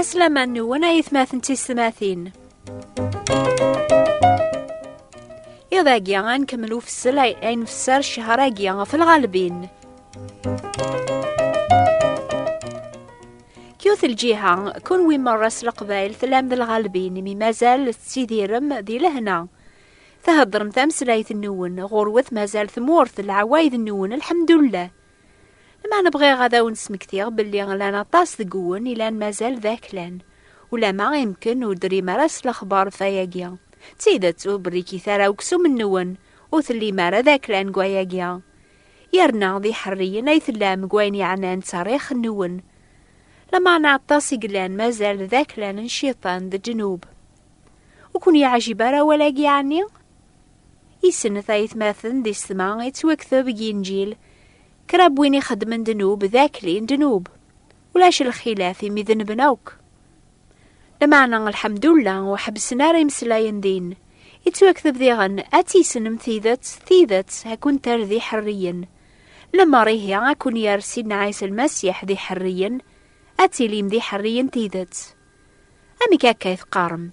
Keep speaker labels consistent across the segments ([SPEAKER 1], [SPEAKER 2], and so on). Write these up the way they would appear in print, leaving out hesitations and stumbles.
[SPEAKER 1] مسلما نونا يثماثن تيستماثين إذا جيان كملوا في السلع أين في السر شهر جيان في الغالبين كيوث الجهة كون وين مرس القبائل ثلام ذا الغالبين مي مازال تسيديرم ذي لهنا تهضرم تمسلايث النون غروث مازال ثمورث العوايد النون الحمد لله لما نبغي غدا ونسمكتيغ باللي غلانا طاس ذقون إلان مازال ذاك لان ولا ما يمكن ودري مرس الأخبار فياقيا تيدت وبريكي ثارا وكسوم النون وثلي مارا ذاك لان قواياقيا يرنا ذي حريا ايثلام قوين يعنان تاريخ النون لما نعطاسي قلان مازال ذاك لان الشيطان ذا جنوب وكون يعجبارا ولاقي عني يسن ثايث ماثن دي السماء يتوكثب ينجيل كراب وين يخدمن دنوب ذاك لين دنوب ولاش الخلاف مذن بنوك لمعنا الحمد لله وحبسنا ريم سلاين دين يتوكثب ذيغن أتيسن ثيذت هكون ترذي حريا لما ريه أكون يرسينا عيسى المسيح ذي حريا أتيليم ذي حريا ثيذت أمي كاكايث قارم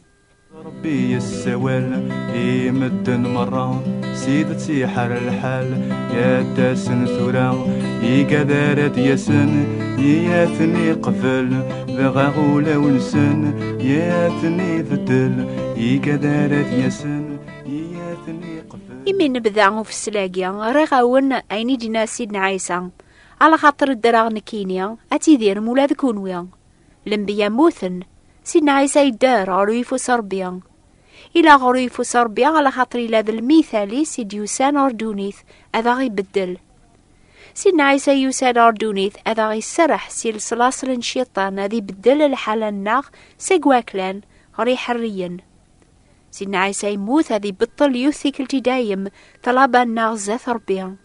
[SPEAKER 2] ربي السوال يمدن مرة سيدتي حر الحال يا تاسن ثورا يقدر ياسن ياثني قفل بغا غولا ونسن ياثني فتل يقدر ياسن ياثني قفل
[SPEAKER 1] يمين نبدأ في السلاقيا رغاون أيني جنا سيدنا عيسى على خاطر الدراغ نكينيا أتيذير مولا ذكونويا لنبيا موثن سيدنا عيسى يدار غريفو صربيا إلى غريفو صربيا على خاطر إلى ذا المثالي سيد يوسان أردونيث أذا غيبدل سيدنا عيسى يوسان أردونيث أذا غيسرح سيل سلاسل الشيطان هذي بدل الحال الناغ سيقواكلان غري حريا سيدنا عيسى يموت هذي بطل يوثيك الجدايم طلابا الناغ زاث ربيا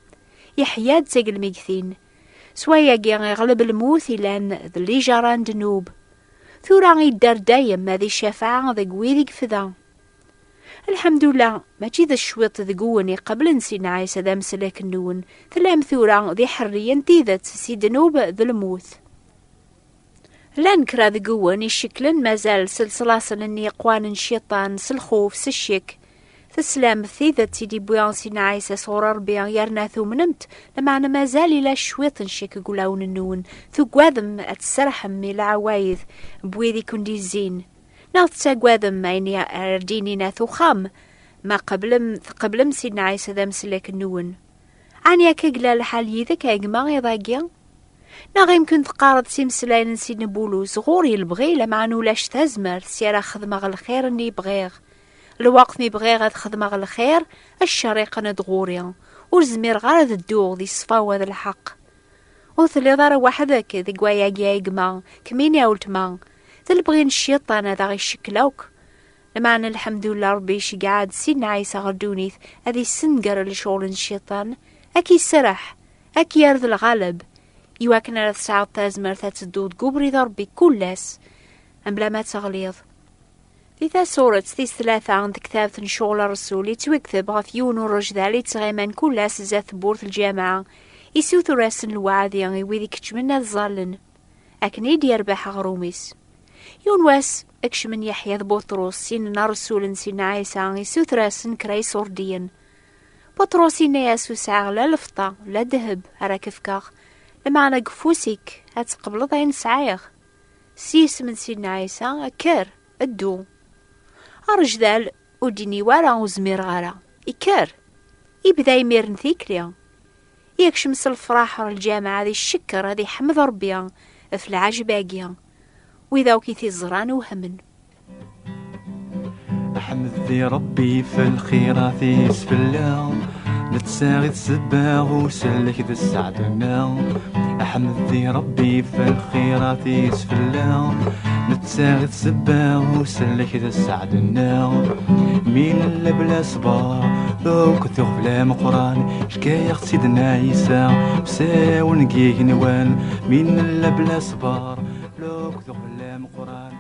[SPEAKER 1] يحياد زيق الميكثين سوايا جيان يغلب الموت لان ذلي جاران دنوب ثورا غيدار دايم هذه الشفاعة ذا قويذيك فذا الحمد لله ما جي ذا الشويط ذا قواني قبل نسينا عيسى ذا مسلاك النون ثلام ثورا ذي حريا تيذت سي دنوب ذا الموت لانكرا ذا قواني شكلا مازال سلسلاسل اني قوان الشيطان سلخوف سلشك تسلام ثيذت سيدي بويان سينا عيسى صورة ربيان يرنا ثومنمت لما أنا مازال إلا شويط نشيك قولاون النون ثو قواذم أتسرحم مي العوايذ بويذي كندي الزين ناغتسا قواذم أيني أرديني ناثو خام ما قبلم سيدنا عيسى ذا مسلاك النون عني كقلا الحال يذك أجمع يضاقيا ناغ يمكن تقارض سيمسلاين سيدنا بولوس غوري البغي لما نولاش تزمر سيارة خدمة الخير اني بغيغ الوقت مي بغي غاد خدمة غا الخير الشريقة ندغوريا ورزمير غار ذا الدوغ ذي الصفاوة ذا الحق وثلي ضار وحدك ذي قوايا جايقما كميني أولتما ذا البغين الشيطان هذا غي الشكلوك لمعنى الحمد لله ربي شقعاد سيدنا عيسى غردونيث هذي السنقر لشغل الشيطان أكي سرح أكي يرذ الغالب يواكنا رث ساعة تازمر ثات الدود قبري ذا ربي كلاس أمبلا ما تغليظ إذا صورت ثيس ثلاثة عند كتاب شغل الرسول يتوكتب غفيون ورجذالي تغيمان كلاس زاث بورث الجامعة يسوث راسن الوعد يعني ويذي كتمنى الظالن أكن يدير بح غروميس يونواس أكش من يحيى بطرس سيننا رسول سينا عيسى يسوث راسن كراي صوردين بطرس سينا يسوس لا لفطة لا دهب هراكفكاغ لما أنا قفوسك هتقبل ضعين سعيغ سيس من سينا عيسى أكر الدو الرجال وديني ورا وزمير غارا إكار يبدا يمير نثيكليا يكشمس الفراح الجامعة ذي الشكر هذي حمد ربيا في العجباقيا وإذا وكيثي الزران وهمن
[SPEAKER 2] أحمد ذي ربي في الخيرات يسفلا نتساغي سباغ وسلك ذي السعدنا أحمد ذي ربي في الخيرات يسفلا نتساغي سباغ وسلك ذي السعدنا مين اللي بلا صبار ذوك ثوغ بلا مقران شكاية سيدنا عيسى بساو نقيق نوان مين اللي بلا صبار ذوك ثوغ بلا مقران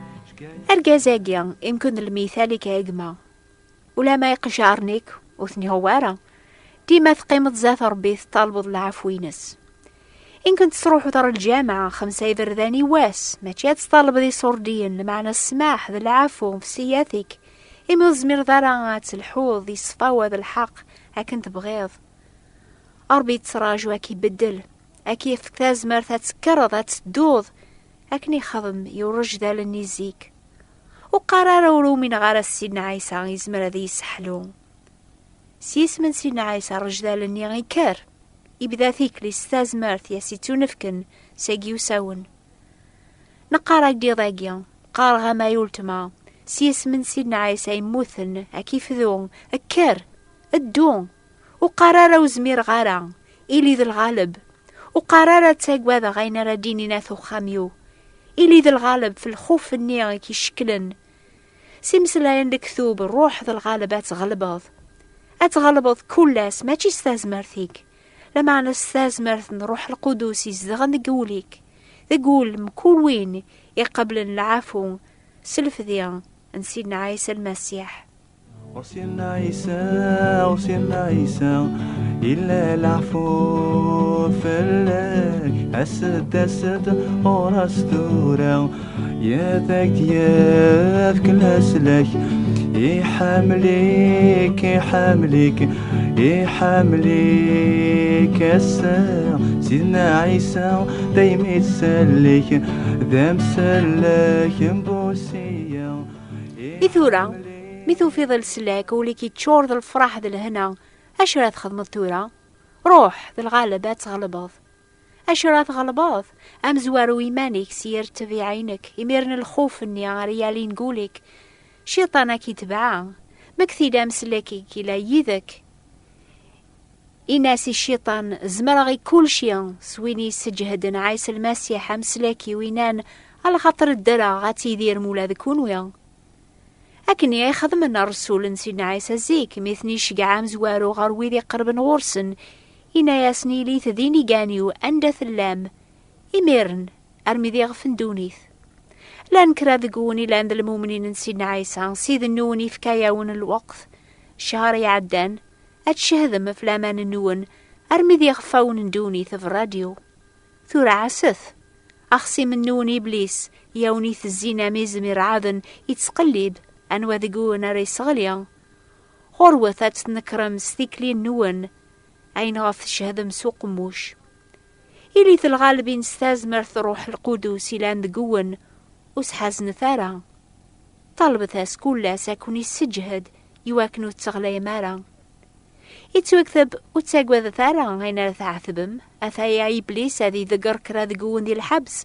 [SPEAKER 1] أرقازاقيا يمكن المثالي كاقما ولا ما يقشارنيك وثني هوارا ديما ثقيمة ذات ربي طالبض العفوينس إن كنت تروح ترى الجامعة 5 يبرداني واس ماشي تطالب ذي صوردين لمعنى السماح ذي العفو في سياتك. إما زمير ذرات الحوض يصفاوى ذا الحق أكن تبغيض أربي تراجو أكي بدل أكي فتاز مرثا تسكر تدوض أكني خضم يورج ذا للنيزيك وقرار ولو من غار سيدنا عيسى يزمر ذي يسحلو سيس من سيدنا عيسى رجدا لني غيكار يبدا ثيك لي ستاز مرث ياسيتو نفكن ساقي وساون نقارا قدي ضاقيا قارغا ما يولتما سيس من سيدنا عيسى يموثن أكيف ذون أكار الدون وقرار وزمير غارا إلي ذي الغالب وقرار تاقوا ذا غينا رديني ناثو خاميو إلي ذي الغالب في الخوف النيغي كي شكلن سيمسلاين لكثوب الروح ذي الغالب أتغلبض كلاس ماشي استازمرثيك لما أنا استازمرث نروح القدوس يزدغن نقوليك ذقول مكول وين يقبل العفو سلف ذيان نسينا عيسى المسيح
[SPEAKER 2] وصلنا عيسى إلا العفو فلك أسد وراس دورة يا ذاك ديال كل أسلك يحمليك الساعة سيدنا عيسى دايما يتسلك ذا مسلك بوسية
[SPEAKER 1] إثورة ميثو في ظل سلاك وليكي تشور ذا الفرح ذا الهنا أشرا تخدم الثورة روح ذا الغالبات تغلبض أشرا تغلبض أم زوارو إيمانك سير تبي عينك يميرن الخوف إني عريالي نقولك شيطانا كي تبعا مكثي دام سلاكي كي لا يذك إناسي الشيطان زمرغي كل شيء سويني سجهد عيسى المسيح مسلاكي وينان على خاطر الدرا غاتي يدير مولا ذكون ويا أكني يخدم لنا الرسول نسينا عيسى زيك ميثني شقع مزوارو غار ويدي قرب غورسن إنا ياسني لي تذيني قانيو أندث اللام إميرن أرمي ذي غفن دونيث لان كرا ذقوني لان ذا المؤمنين نسينا عيسى سيد النوني فكاياون الوقت شهر يعدان أتشهذم في لامان النون أرمي ذي غفاون دونيث في الراديو ثورة عسث أخصي من نون إبليس يونيث الزينة ميزمي رعاذن يتسقلب أنوا ذقون ريسغليا غروة تنكرم ستيكلي النون أين غف شهذم سوق موش إلي في الغالبين استازمر روح القدوس لان ذقون وسحاز نثارا طلبت كلها ساكوني السجهد يواكنو تغلي مارا يتوكثب وتساقوا ذا ثارا غينا ثعثبم أثايا إبليس هذي ذقر كرا ذقون دي الحبس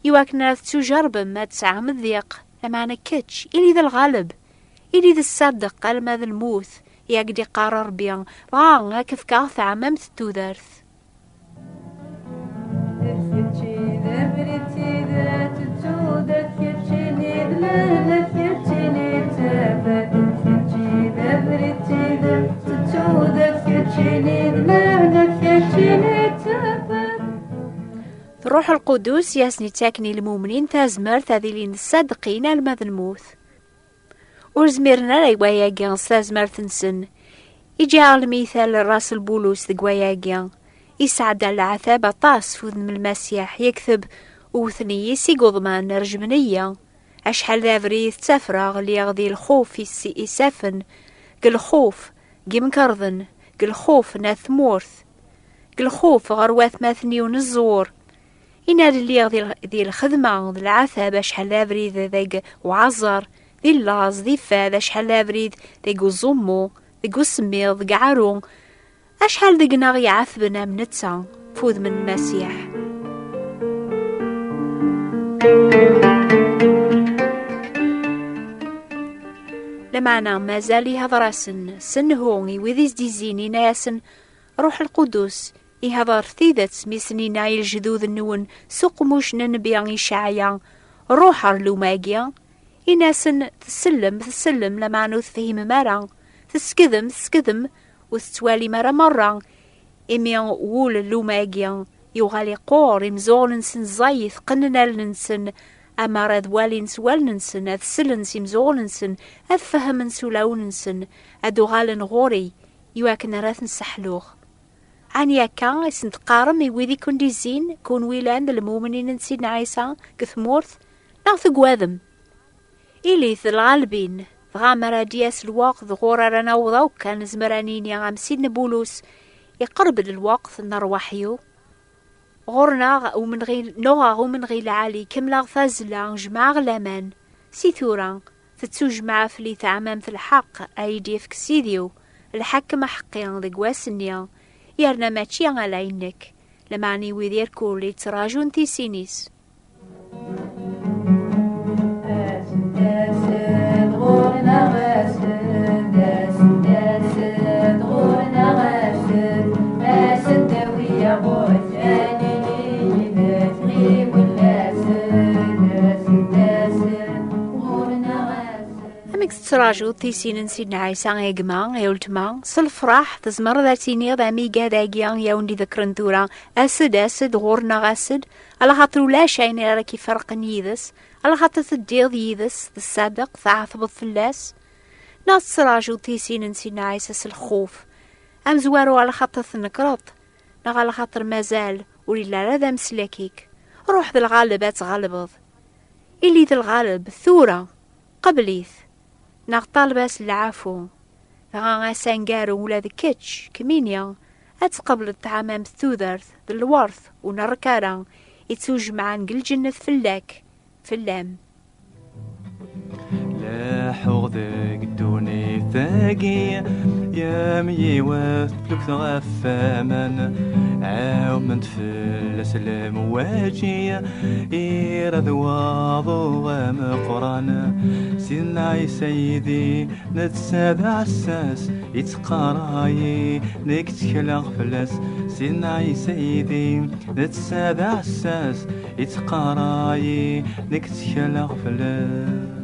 [SPEAKER 1] يواكنا تجربم ما تسعى مذيق لما نكتش إلي ذا الغالب إلي ذا الصدق قال ماذا الموث يقدي قرار بيان غان كيف كاث عممت تودرث روح القدوس ياسني تاكني المؤمنين تازمر تاذي الصادقين الماذ الموث ورزميرنا ريواياقيان تازمر تنسن يجي المثال الراس البولوس ذقواياقيان يسعد على عثابة طاس فوذن المسيح يكثب وثني سيقضمان رجمنية أشحال ذا فريث تفرغ اللي يغذي الخوف يسافن قل خوف قيم كرذن قل خوف ناث مورث قل خوف غرواث ماثني ونزور إنا اللي يغذي ذي الخدمة ذي العثابة أشحال ذا فريث ذيق وعزر ذي اللاز ذي فاذ أشحال ذا فريث ذيق الزمو ذيق السميض ذيق عرون أشحال ذيق ناغي عثبنا من نتسا فوذ من المسيح لمعنا ما زالي هضر سن هوني وذيز ديزيني ناسن روح القدس يهضر ثيذت سميسني نايل جذوذ النون سوق موش ننبيان يشعيان روح اللوماقيا يناسن تسلم لمعنو تفهم مرة تسكذم وتتوالي مرة إميان وول اللوماقيا يغالي قور مزولنسن زايث قننالنسن أما راد والينس والنسن أذ سلنس مزولنسن أذ فهمنس ولوننسن أدو غالن غوري يواكن راثن سحلوغ عن يكا اسن تقارم يويدي كون دي زين كون ويلان المؤمنين سيدنا عيسى كثمورث ناغ ثقواذم إليث الغالبين غامرا دياس الوقت غورا رانا وضاو كان زمرانين يا سيدنا بولوس يقرب الوقت نروحيو غورنا ومن غير نوغا ومن غير عالي كملا ثازلا جماع غلامان سيثورا تتسوجمع فلي تعمام في الحق ايدي فك سيديو الحكم حقيا ذقواس النيا يارنا ماتشي على عينك لمعني ويدير كولي تراجون تيسينيس تراجو تيسين سيدنا عيسى يجمع يولتما صالفراح تزمر ذاتيني ذامي قاداقيا يوندي ذكرن ثورا أسد غورنا غاسد على خاطر لا شاين راكي فرق يدس على خاطر تديض يدس الصادق ثعثب الثلاس ناس تراجو تيسين سيدنا عيسى سالخوف أم زوارو على خاطر ثنكرط نغ على خاطر مازال وليلا لا مسلاكيك روح ذا الغالبات غالبض إلي ذا الغالب ثورا قبليث ناغ طالباس العفو غا سانقارو ولا ذكتش كمينيا أتقبل التعامام الثوذرث ذا الورث ونركارا يتسوج معان قل جنة فلاك فلام
[SPEAKER 2] لا حوض قدوني ثاقي يا ميوات لك ثغفاما عاومنت في الأسلام واجي إيراد واضو مقرانا سيدنا سيدي نتساد عساس يتقراي نكتكلغ فلاس سيدنا سيدي نتساد عساس يتقراي نكتكلغ فلاس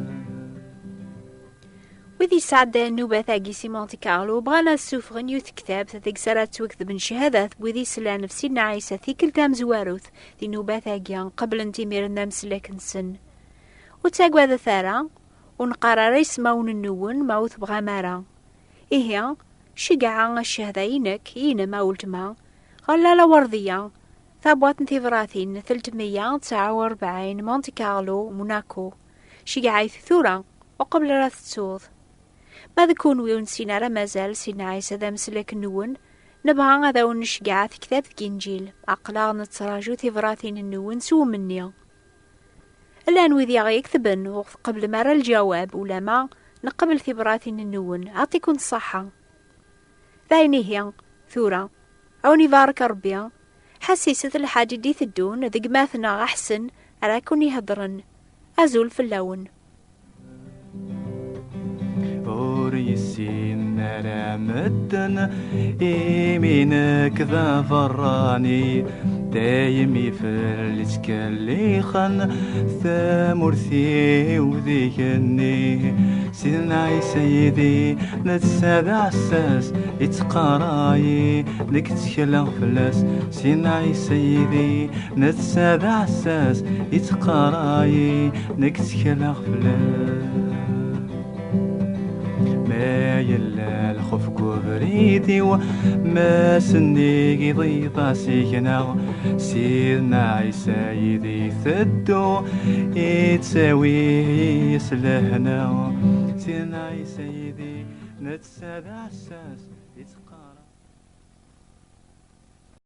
[SPEAKER 1] وذي سعدة النوبة ثاقي سي مونتي كارلو بغانا السوفغن يوث كتاب ثاقي سارات توكذب من شهادات بوذي سلا نفسينا عيسى ثي كل تام زواروث ذي نوبة ثاقيا قبل انتمير النامس لكن سن وتاقوا ذا ثارا ونقارا ريس ماون النون موث بغامارا إيهيا شقعا الشهدينك ينا ماولتما غلالا ورضيا ثابوات انتظراثين 349 مونتي كارلو موناكو شقعا ثورا وقبل راث تسوض ماذا كون ويون سينارا مازال سينا عيسى ذا مسلك النون نبغى غادا ونشقع في كتاب كينجيل عقلا نتراجو تفراثين النون سو مني الآن وذي غيكتبن وقت قبل مرة الجواب ولا ما نقبل ثبراثين النون عطيكم الصحة ذايني هي ثورة عوني بارك ربي حسيسة الحاجة دي ثدون ذق ماثنا أحسن أراكن يهضرن أزول في اللون
[SPEAKER 2] وريسين رامدن يمينك ذا فراني دايم يفلتك اللي خان ثامرثي وذيكني سيدنا سيدي نتساد عساس يتقراي نكتكلغ فلاس سيدنا سيدي نتساد عساس يتقراي نكتكلغ فلاس ما يلا الخوف كبريتي وما سني ضيطا سيكنا سيدنا عيسى يدي ثدو يتساوي يسلهنا سيدنا عيسى يدي نتساد عساس يتقارا